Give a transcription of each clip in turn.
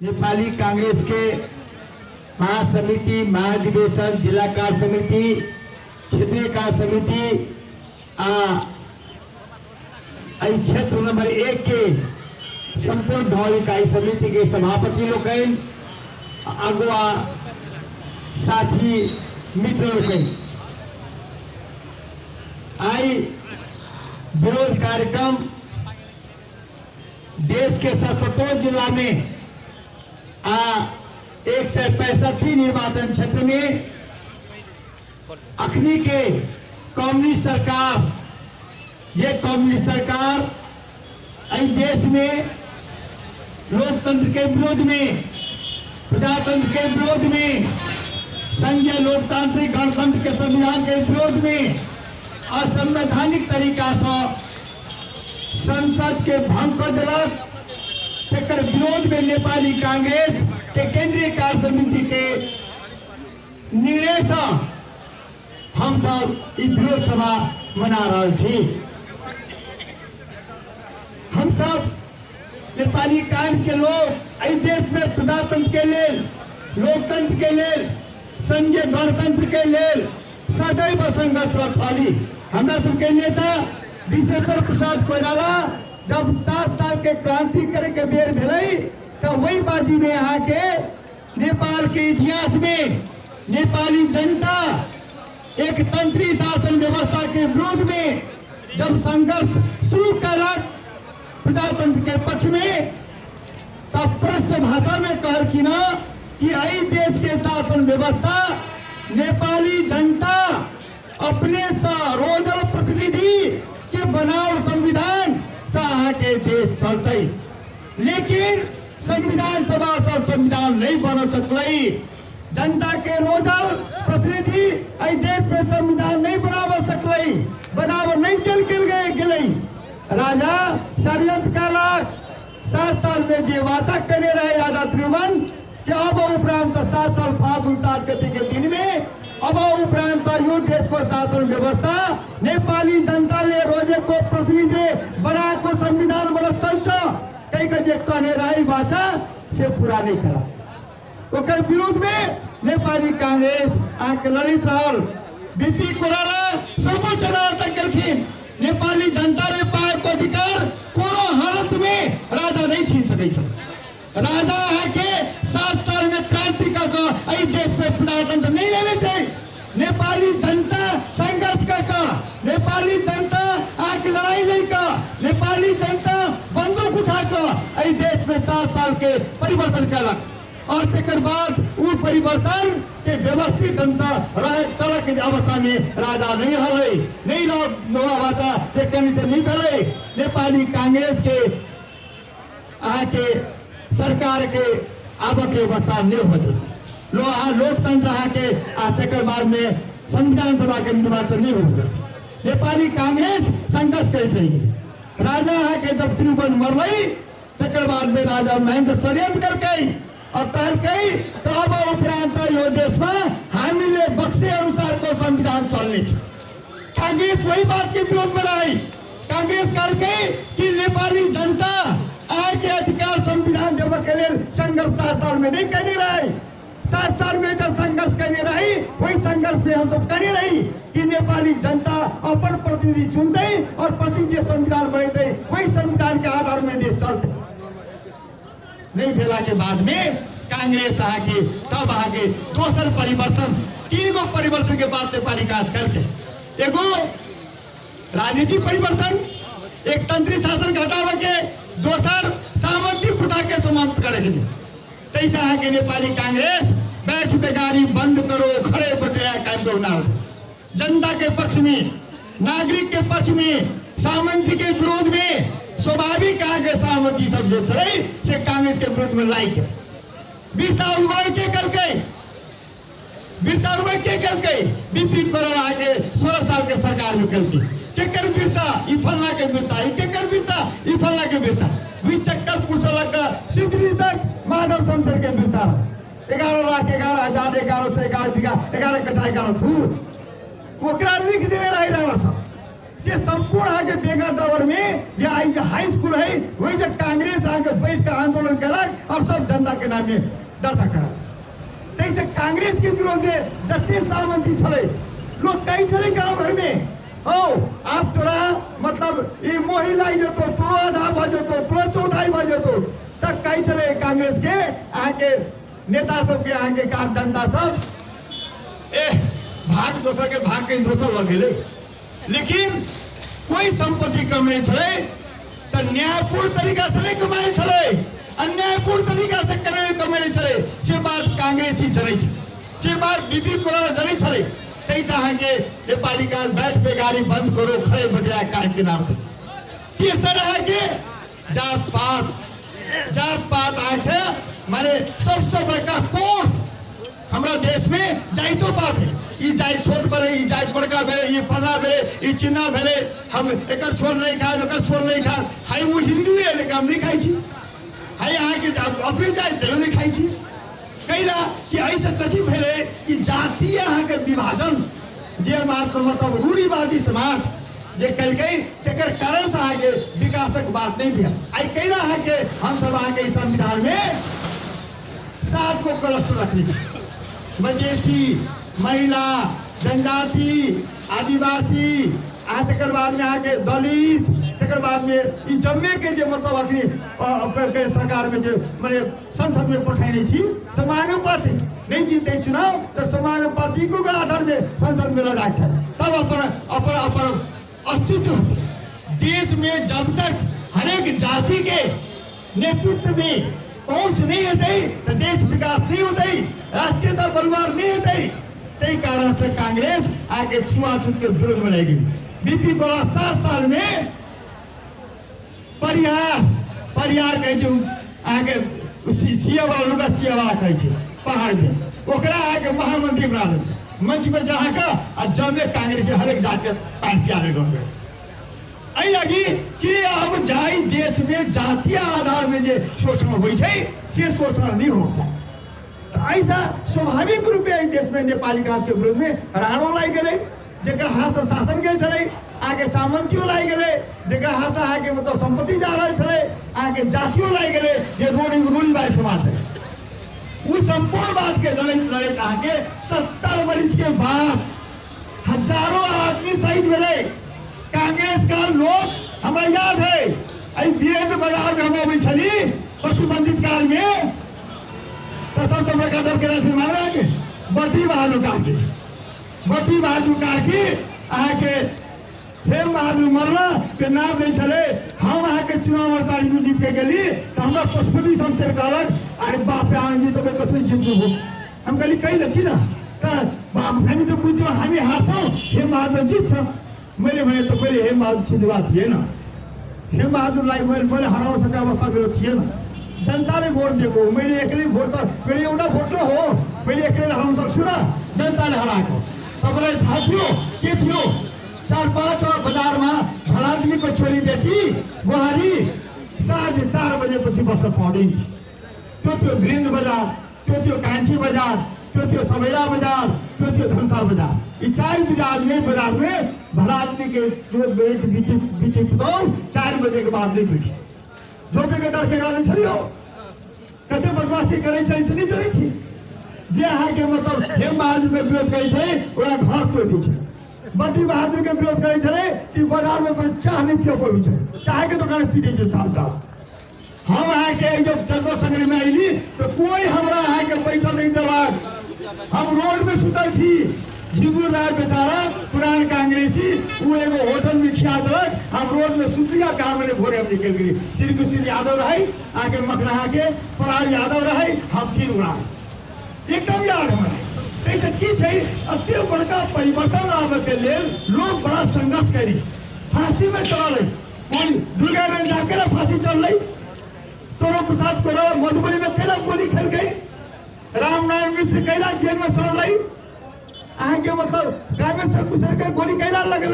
नेपाली कांग्रेस के महासमिति, महाधिवेशन, जिला कार्य समिति, क्षेत्रीय कार्य समिति क्षेत्र नंबर 1 के संपूर्ण धौल इकाई समिति के सभापति लोग, अगुआ साथी मित्र लोग आई विरोध कार्यक्रम देश के 77 जिला में 165 निर्वाचन क्षेत्र में अखनी के कम्युनिस्ट सरकार, ये कम्युनिस्ट सरकार देश में लोकतंत्र के विरोध में, प्रजातंत्र के विरोध में, संघीय लोकतांत्रिक गणतंत्र के संविधान के विरोध में असंवैधानिक तरीका से संसद के भंग कर दिलक। तेकर विरोध में नेपाली कांग्रेस के केंद्रीय कार्य समिति के निर्णय से हम सब विरोध सभा मना रहे थी। हम सब नेपाली कांग्रेस के लोग इस देश में प्रजातंत्र के लेल, लोकतंत्र के लेल, संघीय गणतंत्र के लेल सदैव संघर्षरत रही। हमरा सबके नेता विशेश्वर प्रसाद कोइराला जब 7 साल के क्रांति करे के बेर भेलै तो वही बाजी में यहाँ के नेपाल के इतिहास में नेपाली जनता एक तंत्री शासन व्यवस्था के विरोध में जब संघर्ष शुरू कलक प्रजातंत्र के पक्ष में, तब पृष्ठ भाषा में कहल कि ना कि आई देश के शासन व्यवस्था नेपाली जनता अपने सा रोजल प्रतिनिधि के बनावल संविधान से के देश चलते, लेकिन संविधान सभा से संविधान नहीं बन सकलै। जनता के रोजल प्रतिनिधि आई देश में संविधान नहीं बनाव सकलै, बनाव नहीं गेलै। राजा षड्यंत्र कयलक। 7 साल में जे वाचा करने रहे राजा त्रिभुवन कि अब उपरांत 7 साल फागुन 7 गते के दिन में अब उपरांत यो देश को शासन व्यवस्था नेपाली जनता ने रोजे को प्रतिनिधि बना को संविधान बोला चलछ कई का जे कहने रहे वाचा से पूरा नहीं करा। ओकर विरोध में नेपाली कांग्रेस आके लड़ित रहल। बीपी कोइराला सर्वोच्च अदालत तक गेलखिन। नेपाली जनता ने पाएको अधिकार कोनो हालत में राजा नहीं छीन सकै छ। राजा आके 7 साल में क्रांति का देश में प्रजातंत्र नहीं लेने चाहिए। नेपाली जनता संघर्ष का नेपाली जनता आके लड़ाई लेकर, नेपाली जनता बंदूक उठाकर देश में 7 साल के परिवर्तन कलक और तेकर बाद उ परिवर्तन के व्यवस्थित ढंग से चलक के अवस्था में राजा नहीं रहे, नहीं वाचा से नहीं भेले। नेपाली कांग्रेस के आके सरकार के आवक व्यवस्था नहीं हो लोकतंत्र के तेकर बाद में संविधान सभा के निर्वाचन नहीं हो। नेपाली कांग्रेस संघर्ष करते रही। राजा के जब त्रिभुवन मरल तेकर बाद में राजा महेंद्र षड्यंत्र करके और कहलकै अब उपरांत यो देश में हामीले बक्से अनुसार को संविधान चलने। कांग्रेस वही बात के विरोध में रही। कांग्रेस कहलकै कि नेपाली जनता आके अधिकार संविधान देव के लिए संघर्ष 7 साल में नहीं करने रहे। 7 साल में जो संघर्ष करने रही वही संघर्ष में हम सब करने रही कि नेपाली जनता अपन प्रतिनिधि चुनते और प्रतिनिधि संविधान बनते, वही संविधान के आधार में देश चलते। नहीं भेला के बाद में कांग्रेस आके तब आगे दोसर परिवर्तन, 3 गो परिवर्तन के बाद नेपाली काज करके एगो राजनीतिक परिवर्तन, एक तंत्री शासन हटावे के, दोसर सामंती प्रथा के समाप्त करे के लिए। तैसे आके नेपाली कांग्रेस बैठ बेगारी बंद करो खड़े बटया काम करना। जनता के पक्ष में, नागरिक के पक्ष में, सामंती के विरोध में स्वाभाविक आगे सामंती सब जो चले से कांग्रेस के विरोध में लाइक है। वीरता उन्मूलन के करके बीपी कोइराला आके 16 साल के सरकार में करके केकर वीरता ई फलना के वीरता, ई केकर वीरता ई फलना के वीरता, दुई चक्कर पुरसला का सिद्धि तक माधव शमशेर के वीरता 11,11,11,11 बीघा 11 कट्ठा 11 धूर ओकरा लिख देने रही रहला सब। से संपूर्ण आगे बेगा टावर में ये हाई स्कूल है वही जब कांग्रेस आगे बैठ कर आंदोलन करक और सब जनता के नाम में दर्ता करा तैसे कांग्रेस के विरोध में जते सामंती छले लोग कई छले गांव घर में ओ आप तोरा मतलब ये महिला जतो तुरो आधा बजतो तुरो चौथाई बजतो तक कई छले कांग्रेस के आगे नेता सब के आगे कार जनता सब भाग दोसर के भाग के दोसर लगे लेकिन कोई संपत्ति कम नहीं छले तो न्यायपूर्ण तरीका से नहीं कमाए छले अन्यायपूर्ण तरीका से कमाए छले से बात कांग्रेस ही जनै छे से बात बीपी कोरोना जनै छले तैसा हाके नेपाली का बैठ पे गाड़ी बंद करो खड़े बटिया कार किनार पे तीसरा है कि जात पात आज से माने सबसे बड़का कोर हमारा देश में जाइतो बात है ये जाइत छोट भले ये जाइत बड़का भले ये फला भले ये चिन्ना भले हम एकर छोड़ नहीं खा एकर छोड़ नहीं खा हाई वो हिंदू है लेकिन हम नहीं खाई छी हाई यहाँ के अपने जाइत नहीं नहीं खाई छी कहला कि ऐसे कथी भले कि जातीय यहाँ के विभाजन जे मतलब रूढ़िवादी समाज जे कल गई चक्कर कारण से आगे विकासक बात नहीं भी आई कहला है कि हम सब आगे संविधान में 7 को क्लस्टर रखने मजेसी महिला जनजाति आदिवासी तकर बाद में आके दलित तकर बाद में ई जम्मे के जे मतलब अखनी सरकार में जो माने संसद में पठाइने छी समानुपाती नहीं जीते चुनाव तो समानुपाती को आधार में संसद में लगा तब अपन अस्तित्व होते देश में जब तक हरेक जाति के नेतृत्व में पहुंच नहीं होते तो देश विकास नहीं होते राष्ट्रीयता बलवार नहीं होते तय कारण से कांग्रेस आगे छुआछूत के विरोध में लगी बीपी कोला 7 साल में परिहार कहे जो आगे सीए वाला लोग सीए वाला कहे पहाड़ में ओकरा आगे महामंत्री बना देते मंच पे चढ़ा कर जब में कांग्रेस हर एक जात के पार्टी आई लगी कि अब जाई देश में जातीय आधार में जो शोषण हो शोषण नहीं होता ऐसा स्वाभाविक रूप से देश में नेपाली काज के विरोध में राणो लाई गए जकर हाथ से शासन गेल छले आगे सामंतियों लाई गए जकर हाथ से आगे मतलब संपत्ति जा रहा छले आगे जातियों लाई गए जे रूढ़िवादी समाज है उस संपूर्ण बात के लड़े आगे 70 वर्ष के बाद हजारों आदमी शहीद मिले कांग्रेस का लोग हमें याद है वीरेंद्र बाजार में हम छली प्रतिबंधित काल में तो सबसे बड़का डर के राशि मांग रहा है बद्री बहादुर कारकी आके हेम बहादुर मरला के नाम नहीं चले हम आके चुनाव 48 में जीत के गली तो हमरा पशुपति शमशेर कहलक अरे बाप आनंद जी तो मैं कसरी जीत हो हम कहली कही लखी ना बाप हामी तो बुझ्यो हामी हार्छौँ हेम बहादुर जीत मैले भने तो पहले हेम बहादुर छिंदवा थिए ना हेम बहादुरलाई मैले हराउन सक्ने अवस्था मेरो थिएन जनताले भोट दिएको मैले एक्लै भोट त मेरो एउटा भोट न हो मैले एक्लैले हराउन सक्छु न जनताले हराएको तपाईलाई थाहा थियो के थियो 4-5 वटा बजारमा भलादमीको छोरी बेटी बुहारी साँझ 4 बजेपछि बस्न पाउँदैन त्यो थियो वीरेन्द्र बजार त्यो थियो कान्छी बजार त्यो थियो सबैला बजार त्यो थियो धनसा बजार यी 4 बजार में भलादमी के जो बेटी पुतौह 4 बजे के बाद नहीं बैठी झोपे के डर के कारण छलियो कते बदमाशी करे छै से नहीं जरै छी जे अहाँ के मतलब हेम बहादुर के विरोध करे छै ओकरा घर तोड़ दै छै बद्री बहादुर के विरोध करे छले कि बाजार में कोई चाह नहीं पियो कोई छै चाह के दुकान पीटे छै ताल हम अहाँ के जब चंद्र संग्रह में आइली तो कोई हमरा अहाँ के बैठल नहीं देलक हम रोड में सुतल छी जीवुर राय बेचारा पुरान कांग्रेसी वो एगो होटल में खिया देलक हम रोड में सुतलिया काम में भोरे हम निकल गई श्री कृष्ण यादव रहे आगे मकराहा के पराग यादव रहे हम 3 उड़ा एकदम याद हमरा ऐसे की छै अत्य बड़का परिवर्तन लावे के लेल लोग बड़ा संघर्ष करी फांसी में चलले कौन दुर्गा में जाके फांसी चल रही सौरभ प्रसाद को मधुबनी में कैला गोली खेल गई रामनारायण मिश्र कैला जेल में सड़ रही आगे मतलब कामेश्वर कुशर के गोली कैला लगल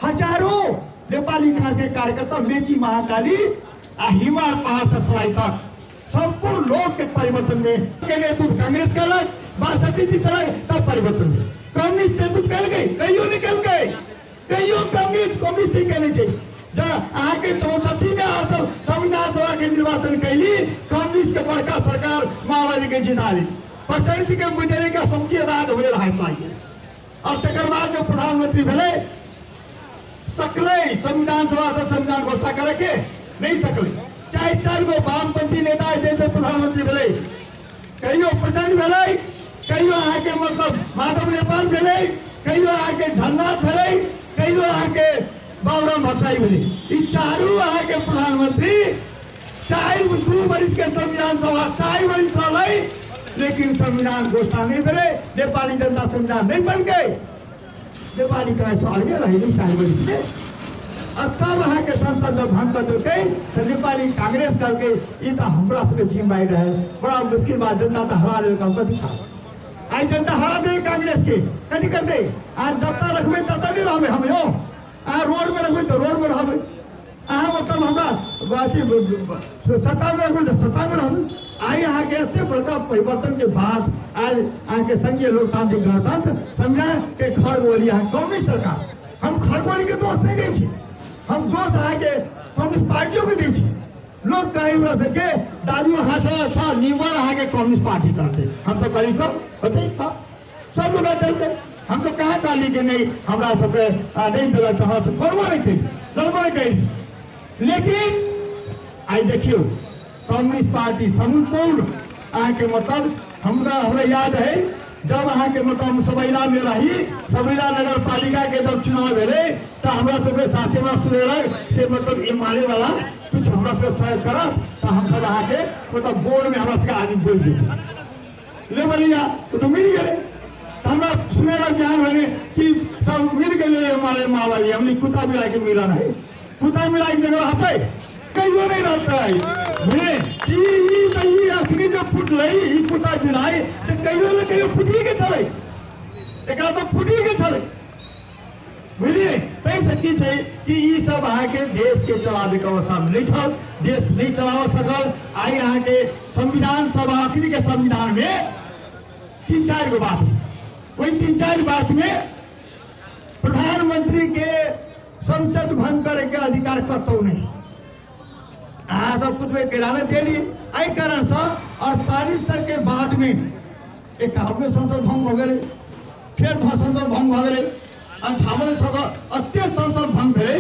हजारों नेपाली कांग्रेस के कार्यकर्ता मेची महाकाली हिमाल पहाड़ से सराय तक संपूर्ण लोग के परिवर्तन में के नेतृत्व कांग्रेस का अलग 62 चला तब परिवर्तन में कम्युनिस्ट नेतृत्व कल गए कईयों निकल गए कहियो कांग्रेस कम्युनिस्ट ही कहने चाहिए जब आके 64 में संविधान सभा के निर्वाचन कैली कम्युनिस्ट के बड़का सरकार माओवादी के जिता ली प्रचंड जी के गुजरे का समझी राज हो रहा है और तकर बाद जो प्रधानमंत्री भेले सकले संविधान सभा से संविधान घोषणा करे के नहीं सकले चार गो वामपंथी नेता जैसे प्रधानमंत्री भेले कहियो प्रचंड भेले कहियो आके मतलब माधव नेपाल भेले कहियो आके झलनाथ भेले कहियो आके बाबूराम भट्टराई भेले ई चारू आके प्रधानमंत्री 2 वर्ष के संविधान सभा 4 वर्ष रहे लेकिन संविधान घोषणा नहीं भेले नेपाली जनता संविधान नहीं बन गए नेपाली का अलगे रहे नहीं 4 वर्ष में और तब वहाँ के संसद जब भंग कर देते तो नेपाली कांग्रेस कल के ये तो हमरा सबके जिम्मेदारी रहे बड़ा मुश्किल बात जनता तो हरा ले कथी था आई जनता हरा दे कांग्रेस के कथी करते आज जब तक रखबे तब तक नहीं रहबे हम हो आ रोड में रखबे तो रोड में रहबे आ मतलब हमरा अथी सत्ता में रखबे तो सत्ता में रहबे आई यहाँ के इतने बड़का परिवर्तन के बाद आज यहाँ के संघीय लोकतांत्रिक गणतंत्र संविधान के खड़गोली यहाँ कम्युनिस्ट सरकार हम खड़गोली के दोस्त नहीं दी हम दोस्त आके कम्युनिस्ट पार्टियों को दी लोग कहीं बड़ा सके दादी हाँ निवर आके कम्युनिस्ट पार्टी करते हम तो करीब कब होते सब लोग चलते हम तो कहा काली के नहीं हमारा सबके नहीं दिला तो हम सब करबो नहीं करी लड़बो नहीं करी लेकिन आई देखियो कम्युनिस्ट पार्टी संपूर्ण आके मतलब हमरा याद है जब अहाँ के मतलब सबैला में रही सबैला नगर पालिका के जब चुनाव भेले तो हमरा सबके साथे में सुनेलक से मतलब एमाले वाला कुछ हमरा सबके सहयोग करब तो हम सब अहाँ के मतलब बोर्ड में हमरा सबके आदमी बोल देते ले बोलिया तो मिल गए तो हमरा सुनेलक ध्यान भेले कि सब मिल गए एमाले माओवादी हमने कुत्ता मिला के मिला नहीं कुत्ता मिला के जगह रहते कहियो नहीं रहता है अखनी जो फुटल कुत्ता मिलाई तो कहियो न कहियो फुटिए के चले एक तो फुटिए के चले बुझलिए तै से की छै कि ई सब अहाँ के देश के चलावे के अवस्था में नहीं छल देश नहीं चलाव सकल आई अहाँ के संविधान सभा अखनी के संविधान में 3-4 गो बात कोई 3-4 बात में प्रधानमंत्री के संसद भंग करे के अधिकार कतौ नहीं अहाँ सब कुछ में कैलाने दिली आई कारण से 48 साल के बाद में एक संसद भंग हो गए फिर संसद भंग हो गए 58 संसद अत्य संसद भंग भेले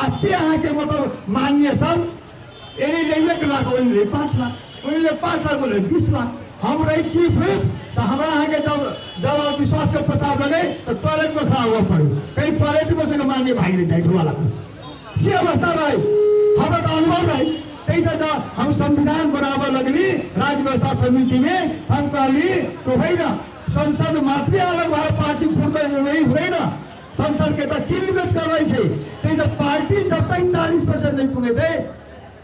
अत्य अहाँ के मतलब माननीय सब एने ले 1 लाख ओने ले 5 लाख ओने ले 5 लाख ओने 20 लाख हम रही चीफ व्हिप तो हमरा अहाँ के जब विश्वास के प्रताप लगे तो टॉयलेट में खड़ा हुआ पड़े कहीं टॉयलेट में से माननीय भाई नहीं जाए ढोला से अवस्था रहे हमारा तो अनुभव रहे तैसे तो हम संविधान बराबर लगली राज्य व्यवस्था समिति में हम कहली तो है ना संसद मात्र अलग भारत पार्टी फूट वही हुए ना संसद के तो किल बेच करवाई छे तैसे पार्टी जब तक 40% नहीं पुगे थे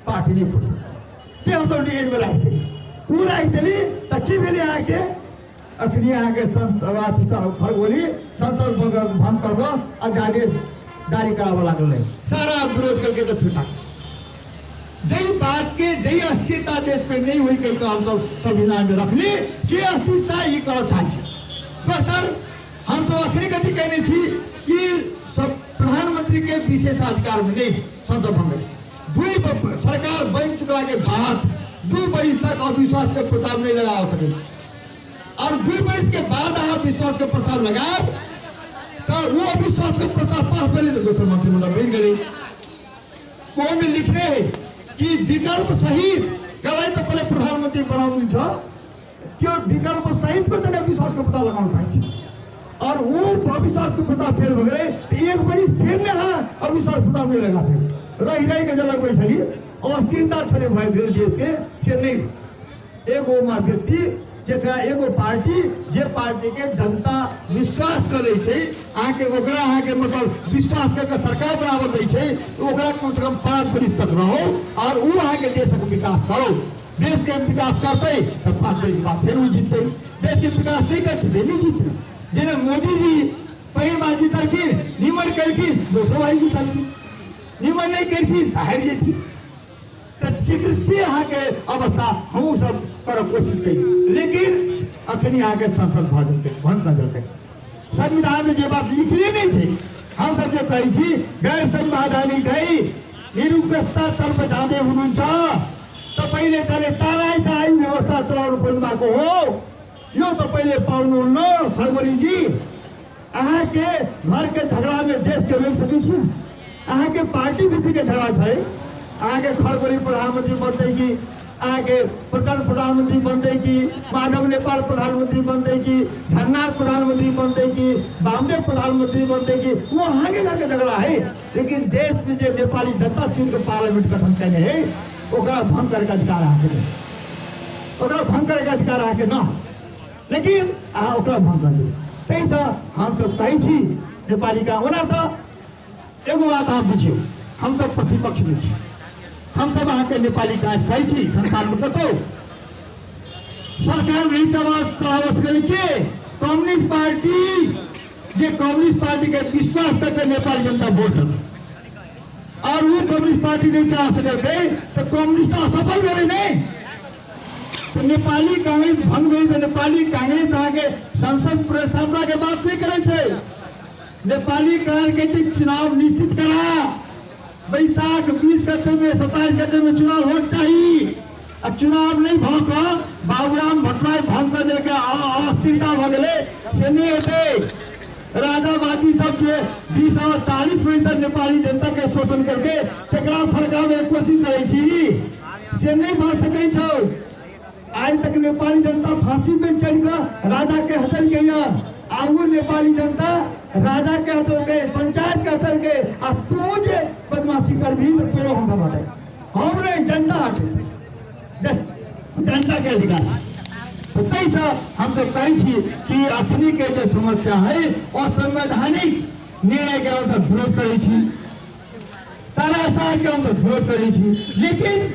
पार्टी नहीं फूट सकती हम सब डिग्री में रह गए पूरा ही दिली तो की भेली आके अखनी आके संसद खड़गोली संसद भंग करबो अध्यादेश जारी कराबो लागल सारा विरोध करके तो फिटा जई बात के जई अस्थिरता देश में नहीं हुई कहीं तो हम सब संविधान में रख ली से अस्थिरता ही करो चाहिए तो सर हम सब अखनी कथी कहने थी कि सब प्रधानमंत्री के विशेषाधिकार में नहीं संसद भंग सरकार बन चुकला के बाद 2 वर्ष तक अविश्वास के प्रस्ताव नहीं लगा सके और 2 वर्ष के बाद आप विश्वास के प्रस्ताव लगाए तो वो अविश्वास के प्रस्ताव पास बने तो दूसरे मंत्रिमंडल बन गए वो में लिखने हैं कि विकल्प सहित गलत तो पहले प्रधानमंत्री बनाऊ क्यों विकल्प सहित को तो विश्वास का पता लगाना पाए और वो अविश्वास के पता फेल हो गए तो 1 वर्ष फिर ने हाँ अविश्वास पता नहीं लगा सके रही के जल कोई छली अस्थिरता छले भाई देश के से नहीं एगो व्यक्ति जेकरा एगो पार्टी जे पार्टी के जनता विश्वास करे छे आके ओकरा आके मतलब विश्वास करके सरकार बनावत दै छे ओकरा कम से कम 5 वर्ष तक रहो और वो आके देश का विकास करो देश के विकास करते तो 5 वर्ष बाद फिर वो जीतते देश के विकास नहीं करते नहीं जीतते जेने मोदी जी पहली बार जीतलखिन निमन करखिन दूसरा बार जीतलखिन निमन नहीं करखिन हार जेती शीघ्र से अहाँ के अवस्था हम सब कर कोशिश करी लेकिन अखनी अहाँ के संसद भंग कर देते संविधान में जो बात लिखले नहीं थे हम सबके कही थी गैर संवैधानिक है निरुपस्था तर्फ जाँदै हुनुहुन्छ तपाईले चाहिँ ताराइसाई व्यवस्था चलाउनु खोज्नु भएको हो यो तपाईले पाउनुहुन्न खलगोलीजी। अहाँ के घर के झगड़ा में देश के रोक सकिन्छ अहाँ के पार्टी भित्र के झगड़ा छै अहाँ के खलगोली प्रधानमंत्री बनते कि अहाँ के प्रचण्ड प्रधानमंत्री बनते कि माधव नेपाल प्रधानमंत्री बनते कि झन्नार प्रधानमंत्री बनते कि वामदेव प्रधानमंत्री बनते कि वो अहाँ के घर के झगड़ा है। लेकिन देश में जो नेपाली जनता चुन के पार्लियामेंट गठन करने है ओकरा भंग करके अधिकार अहाँ के ओकरा भंग करके अधिकार अहाँ के न लेकिन अहाँ ओकरा भंग कर दियौ। तैसँ हम सब कहै छी नेपाली का ओना तऽ एगो बात अहाँ बुझियौ हम सब प्रतिपक्ष में छी हम सब अहाँ के नेपाली काज कहै छी संसार में कतौ सरकार नहीं चलावस के कम्युनिस्ट पार्टी जे कम्युनिस्ट पार्टी के विश्वास करके नेपाली जनता वोट देलक और वो कम्युनिस्ट पार्टी नहीं चला सके तो कम्युनिस्ट असफल भेलै नहीं तो नेपाली कांग्रेस भंग हुई तो नेपाली कांग्रेस आगे संसद प्रस्तावना के बात नहीं करे छे। नेपाली कांग्रेस के चुनाव निश्चित करा बैसाख 20 गते में 27 गते में चुनाव हो चाहिए। अब चुनाव नहीं भौका बाबूराम भट्टराई भंग कर देके अस्थिरता भ गेले से नहीं होते राजावादी सब के 20 और 40 फीसद नेपाली जनता के शोषण करके तेकरा फरकावे कोशिश करे छी से नहीं भ सकै छौ। आज तक नेपाली जनता फांसी पे चढ़कर राजा के हटल के आगू नेपाली जनता राजा के हटल के पंचायत के हटल के अब तू जे बदमाशी कर भी तो तोरो हम हटे हम नहीं जनता हटे जनता के अधिकार। तो कैसा हम तो कही थी कि अपनी के जो समस्या है और संवैधानिक निर्णय के अनुसार विरोध करे छी ताराशाह के अनुसार विरोध करे छी लेकिन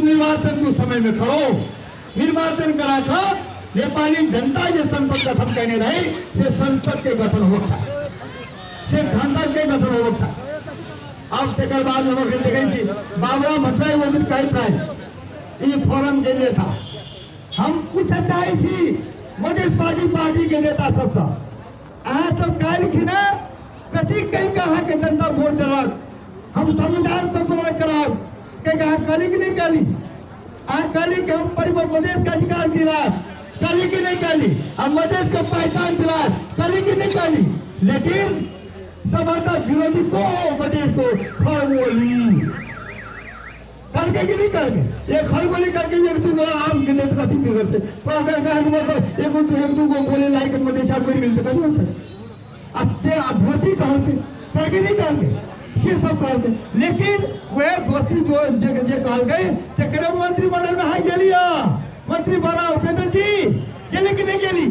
निर्वाचन के समय में करो निर्वाचन करा कर नेपाली जनता जो संसद गठन करने रहे से संसद के गठन होता से संसद के गठन होता। अब तक बाद हम देखे बाबूराम भट्टराई वो दिन कहते रहे ये फोरम के नेता हम कुछ चाहे छी मधेश पार्टी के नेता सबसे अहाँ सब काल खिना कथी कहीं कहा के जनता वोट दिलक हम संविधान संशोधन कराब के कहा कली कि नहीं कली अहाँ कली के हम प्रदेश का अधिकार दिला कली कि नहीं कली हम मधेश को पहचान दिला कली कि नहीं कली लेकिन सबका विरोधी को मधेश को खलगोली करके कि नहीं करके ये खलगोली करके एक दो आम गिने तो कथी बिगड़ते एक दो गोली लाइक मधेश आप कोई मिलते कभी होता अच्छे धोती कहते करके नहीं करके ये सब कहते लेकिन वह धोती जो जे कहल गए तेकरे मंत्रिमंडल में हाँ गेली मंत्री बना उपेंद्र जी गेली कि नहीं गेली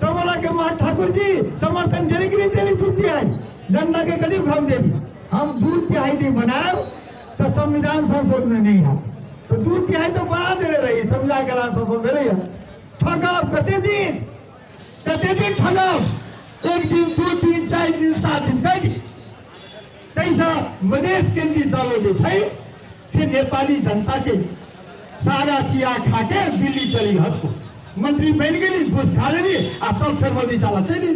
तो बोला के महान ठाकुर जी समर्थन देली कि नहीं देली दूध तिहाई जनता के कभी भ्रम देली हम दूध तिहाई नहीं बनाए तो संविधान संशोधन नहीं है तो दूध तिहाई तो बना देने रही संविधान के लान संशोधन भेले ठगाव कते दिन ठगाव एक दिन 2 दिन 4 दिन 7 दिन कई तैसा मधेश केंद्रीय दल जो है फिर नेपाली जनता के सारा चिया खा के दिल्ली चली हट को मंत्री बन गई घुस खा लेली आ तब फिर मोदी चला चली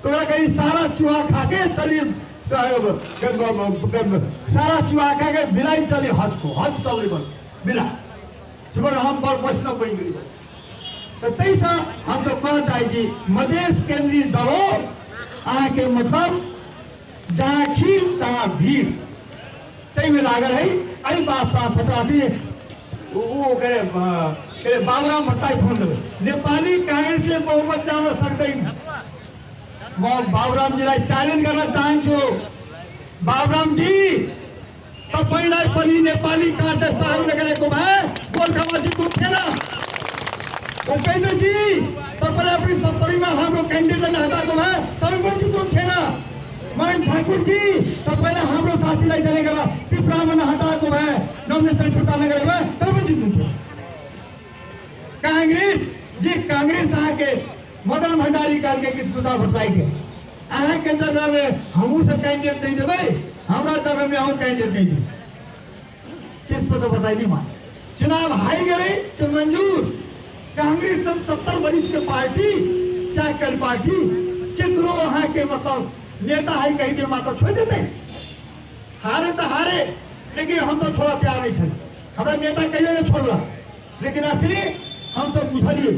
तो कहीं सारा चूहा खा के चली सारा चूहा खा के बिलाई चली हज को हज चल बिला सुबह हम बड़ वैष्णव बन गई तो तैसा हम तो कह चाहिए मधेश केंद्रीय दलों आके मतलब जहाँ खीर तहाँ भीड़ तई में लागल है आई बात सत्राती वो करे बाबूराम भट्टराई फोन देवे नेपाली कांग्रेस के बहुमत जान सकते मैं बाबूराम जी चैलेंज करना चाहूँ बाबूराम जी तपाईलाई पनि नेपाली कांग्रेस सहयोग गरेको भए गोर्खामा जित्नु थिएन उपेंद्र जी तपाईलाई अपनी 70 में हाम्रो क्यान्डिडेटलाई हटाएको भए तपाईँ पनि जित्नु थिएन मान ठाकुर जी तपाईलाई हाम्रो साथीलाई जाने गरेर पिपरामा नहटाएको भए नोमिनेसन फिर्ता नगरेको भए तपाईँ पनि जित्नु थियो कांग्रेस जी कांग्रेस आके मदन भंडारी करके किस प्रसाद भट्टराई के आए के जगह में हमू से कैंडिडेट नहीं देवे हमारा जगह में हम कैंडिडेट नहीं दे किस प्रसाद भट्टराई नहीं मान चुनाव हार गए से मंजूर कांग्रेस सब 70 वरिष्ठ के पार्टी क्या कर पार्टी केकरो अहाँ के मतलब नेता है कहीं के माता छोड़ देते हारे तो हारे, लेकिन हम सब छोड़ा तैयार नहीं छे। हमारा नेता कहियो नहीं छोड़ला, लेकिन अखनी हम सब बुझलिए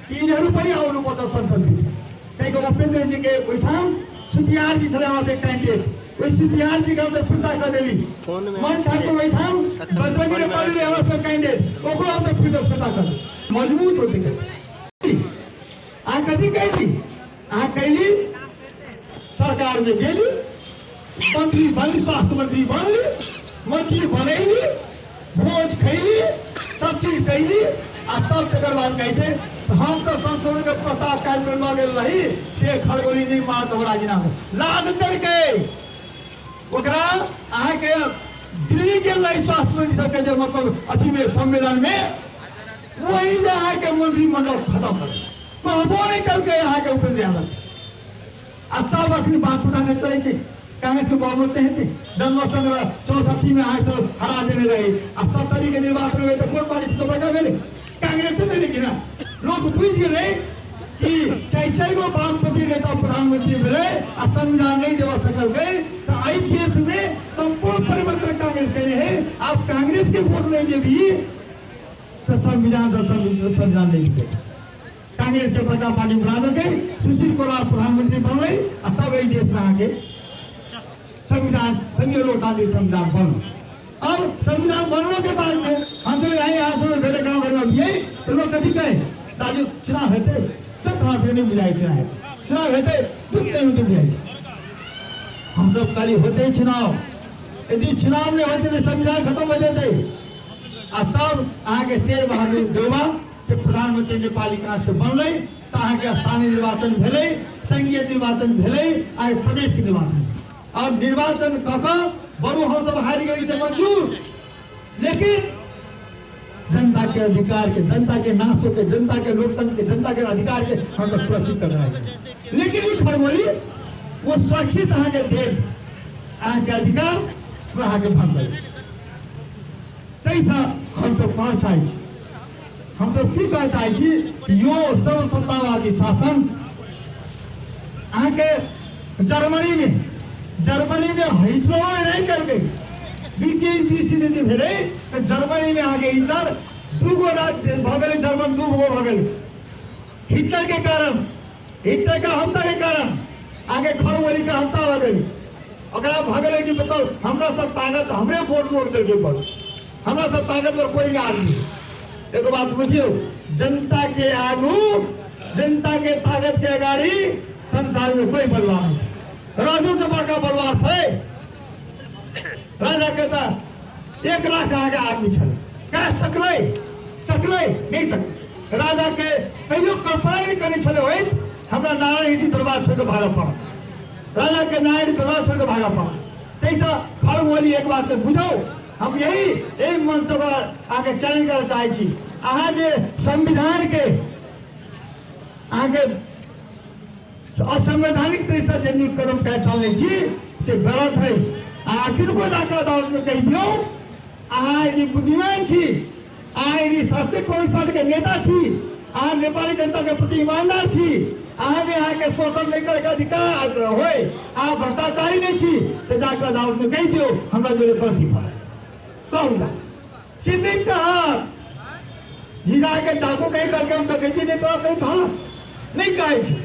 कि इन्हें पर ही आउनु पर्छ संसद में। कहीं उपेंद्र जी के ओठाम सुतियार जी छले हमारे कैंडिडेट, वही सुतियार जी के हम सब फिरता कर देली। मन साहब के ओठाम बजरंगी के पार्टी हमारे सब कैंडिडेट ओकरो हम सब फिरता कर मजबूत होते गए। आ कथी कहली आ कहली सरकार में गेली, मंत्री बनली, स्वास्थ्य मंत्री बनली, मंत्री बनैली, भोज खैली, सब चीज कैली। आ तब तकर बाद कहे छे हम तो संसद के प्रस्ताव काल में न गेल रही से खरगोली निर्माण तोहरा जिला में लाद देलकै। ओकरा अहाँ के दिल्ली के लाई स्वास्थ्य मंत्री सबके जे मतलब अथी में सम्मेलन में वही जे अहाँ के मंत्रिमंडल खत्म कर कहबो नहीं कलकै अहाँ के उपेंद्र यादव। आ तब अखनी बात पता नहीं चले छे कांग्रेस के बहुमत हेते। जन्मोत्सव 64 में अहाँ सब हरा देने रहे आ 70 के निर्वाचन में तो कोन पार्टी से तो बड़का भेले कांग्रेस से भेले कि ना। लोग बुझ गए कि चाहे गो वामपंथी नेता प्रधानमंत्री भेले आ संविधान नहीं देवा सकल गए तो आई देश में संपूर्ण परिवर्तन कांग्रेस करे है। आप कांग्रेस के वोट नहीं देवी तो संविधान नहीं दे। कांग्रेस के प्रकार पार्टी बना के सुशील कुमार प्रधानमंत्री बन गई। तब यही देश में आके संविधान संघीय लोकतांत्रिक संविधान बन। अब संविधान बनने के बाद में हम सब यहाँ से बेटे गाँव घर में ये तो लोग कथी कहे दादी चुनाव हेते तो तरह से नहीं बुझाई चुनाव हेते दुख नहीं होते बुझाई। हम सब खाली होते चुनाव, यदि चुनाव नहीं होते तो संविधान खत्म हो जाते। तब आगे शेर बहादुर देवा के प्रधानमंत्री नेपाली कांग्रेस से बनले तो अहाँ के स्थानीय निर्वाचन भेले, संघीय निर्वाचन भेले, आ प्रदेश के निर्वाचन और निर्वाचन कऽ बड़ू हम सब हार गई से मंजूर। लेकिन जनता के अधिकार के, जनता के नाशों के, जनता के लोकतंत्र के, जनता के अधिकार के हम सब सुरक्षित कर रहे हैं। लेकिन ये खरगोली वो सुरक्षित अहाँ के देश अहाँ के अधिकार वो अहाँ के भंग करे। तैसा हम सब कह चाहे हम सब की कह चाहे यो सर्व सत्तावादी शासन अहाँ के जर्मनी में हिटलर नहीं कर गई। बीसी नीति भेले तो जर्मनी में आगे हिटलर दूगो राज्य भगले, जर्मन दूगो भगले हिटलर के कारण, हिटलर का हमला के कारण आगे खरगोली का हमला हो गई। अगर भगले की बताओ हमरा सब ताकत हमरे वोट मोड़ दे के पड़ हमरा सब ताकत पर कोई नहीं आदमी। एक बात बुझियो जनता के आगू, जनता के ताकत के अगाड़ी संसार में कोई बलवान नहीं। राजू से बड़का बलवान है राजा कहता 1 लाख आगे आदमी छे कह सकले नहीं सकते। राजा के कहियो कल्पना नहीं करने छले होय हमरा नारायण दरबार छोड़ के भागा पड़ा। राजा के नारायण दरबार छोड़ के भागा पड़ा। तैसा खरगोली एक बात के बुझो हम यही मंच पर आगे चैलेंज करना चाहे छी। अहाँ जे संविधान के आगे असंवैधानिक तरह से जो कदम चलने से गलत है। आखिर को जाकर अदालत में कह दियो अहाँ बुद्धिमान छी, अहाँ सबसे कम्युनिस्ट पार्टी के नेता छी, अहाँ नेपाली जनता के प्रति ईमानदार छी, अहाँ में अहाँ के शोषण नहीं करे अधिकार होए, अहाँ भ्रष्टाचारी नहीं छी तो जाकर अदालत में कह दियो हमरा जोड़े गलती भा कहूँगा सीधे कहा जी जाके डाकू कहीं करके हम डकैती नहीं तो कहीं कहा नहीं कहे छी।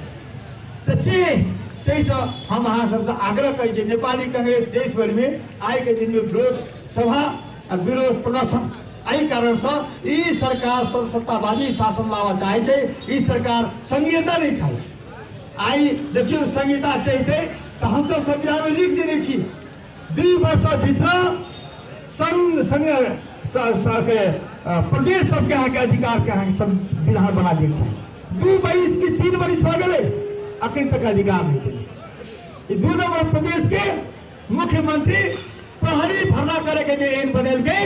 तैसा हम अहाँ सबसे आग्रह करे छी नेपाली कांग्रेस देश भर में आए के दिन में विरोध सभा और विरोध प्रदर्शन एहि कारण से ई सरकार सत्तावादी शासन लावा चाहे छे। ई सरकार संघीयता नहीं चाहे। आई देखियो संघीयता चाहिए तो हम सब संविधान में लिख देने छी 2 वर्ष भीतर प्रदेश सबके अहाँ के अधिकार के अहाँ संविधान बना देते हैं। 2 वर्ष की 3 वर्ष हो गए अखन तक अधिकार नहीं थे। 2 नंबर प्रदेश के मुख्यमंत्री प्रहरी भरना करे के एन बदल के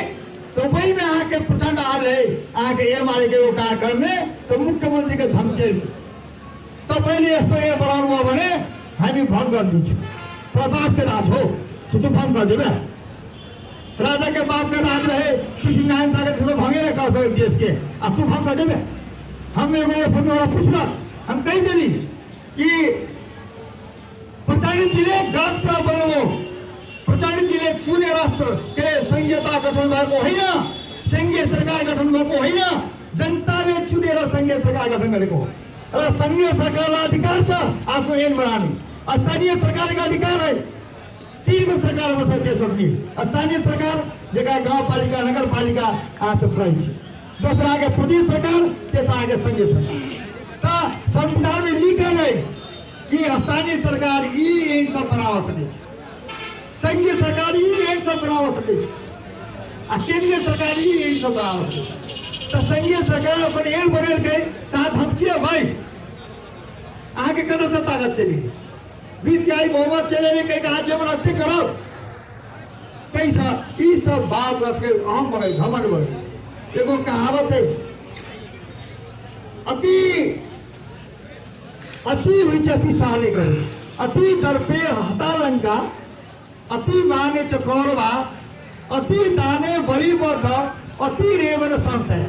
तो वही में अहाँ के प्रचंड हाल है। अहाँ के मारे के कार्यक्रम में तो मुख्यमंत्री के धमकी तो पहले यस्तो बनाउनु भने हामी भंग कर दिन्छौँ। थोड़ा बाप के राज हो तो भंग कर देवे। राजा के बाप का राज रहे पृथ्वीनारायण सागर से तो भंगे न कर सके देश के, अब तू भंग कर देवे। हम एगो पूछला हम कही दिली कि प्रचण्डजीले गलत कुरा बोल्नुभयो। प्रचण्डजीले चुनेर के अरे संघीयता गठन भएको होइन, संघीय सरकार गठन भएको होइन, जनताले चुनेर संघीय सरकार गठन गरेको हो। र संघीय सरकारलाई अधिकार छ आफ्नो ऐन बनाने, स्थानीय सरकार का अधिकार है। 3 गो सरकार बस देशमा पनि स्थानीय सरकार जेका गाउँपालिका नगरपालिका आज प्रयोग छ, दोस्रो आगे प्रदेश सरकार, तेस्रो आगे संघीय सरकार। त संविधान में लिखल है कि स्थानीय सरकार यी ऐन सब बनावा सके, संघीय सरकार यी ऐन सब बनावा सके, केंद्रीय सरकार यी ऐन सब बनावा सके। तो संघीय सरकार अपन ऐन बनेल के ता धमकी है भाई आगे कदा से ताकत चलेगी, बीत आई बहुमत चलेगी, कहीं का हाथ जमन से करो कैसा ये सब बात रस के हम बने घमंड बने। एगो कहावत है, अति हुई अति सहने करे, अति दर्पे हता लंका, अति माने चकौरवा, अति दाने बलि बद्ध, अति रेवन संशय।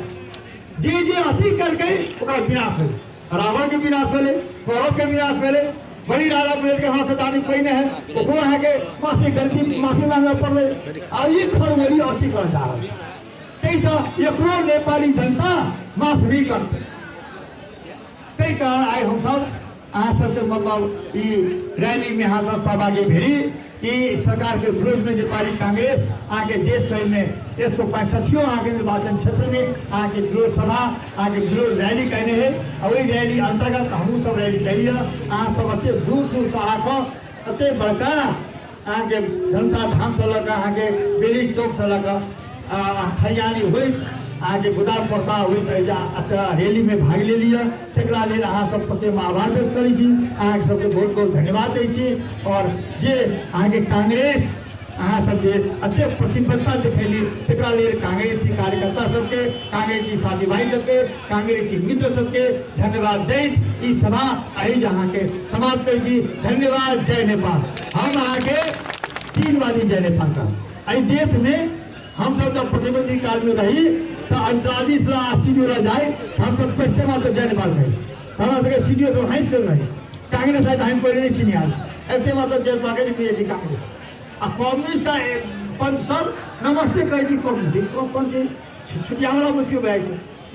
जे अति कर गए ओकरा विनाश भेले, रावण के विनाश भेले, कौरव के विनाश भेले, बलि राजा भेल के वहां से दानी पहिने है ओकरो है के माफी गलती माफी मांगे पड़ले। अब ये खड़बड़ी अति कर जा रहा है, तैसा एकरो नेपाली जनता माफ नहीं करते। तै कारण आए हम सब अहाँ सबके मतलब ये रैली में यहाँ सब सहभागी भेली कि सरकार के विरोध में नेपाली कांग्रेस आगे देश भर में 165 आगे निर्वाचन क्षेत्र में आगे विरोध सभा आगे विरोध रैली करने हैं। और वही रैली अंतर्गत हम सब रैली कैलिए। अहाँ सब अत्ते दूर दूर से आकर अत्ते बड़का आगे धनसा धाम से लगा आगे बेली चौक से लगा खरियानी हुई आगे बुदार पड़ता हुई रैली में भाग ले लिया। तकरा लेल अहाँ सब प्रति आभार व्यक्त करै छी, अहाँ सबके बहुत बहुत धन्यवाद दै छी। और जे आगे कांग्रेस अहाँ सब जे अत्ते प्रतिबद्धता दिखेली तकरा लेल कांग्रेसी कार्यकर्ता सबके, कांग्रेसी साथी भाई सबके, कांग्रेसी मित्र सबके धन्यवाद दैत ई सभा अही जहाँ के समाप्त करै छी। धन्यवाद। जय नेपाल। हम अहाँ के 3 बारी जय नेपाल का एहि देश में हम सब जब प्रतिबंधी काल में रही तो अंतराधी सीडीओ जाए हम सब पढ़ते मात्र जय नेपाल गए हमारा सके सीडीओ सब हाइस कर रहे कांग्रेस है हम पहले नहीं चिनी आज ऐसे मात्र जय पाके जी कांग्रेस आ कम्युनिस्ट पंच सब नमस्ते कहे जी कम्युनिस्ट कौन सी छुटियावला मुश्किल भाई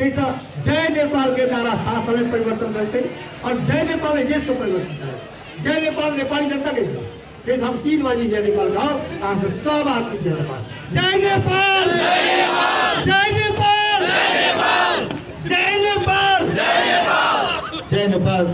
तैसा जय नेपाल के नारा शासन में परिवर्तन करते और जय नेपाल ने देश को परिवर्तन करे। जय नेपाल नेपाली जनता के जय। जैसे हम 3 बाजी जय नेपाल गाओ यहाँ से सब आदमी जय नेपाल। जय नेपाल, जय नेपाल, जय नेपाल, जय नेपाल, जय नेपाल, जय नेपाल।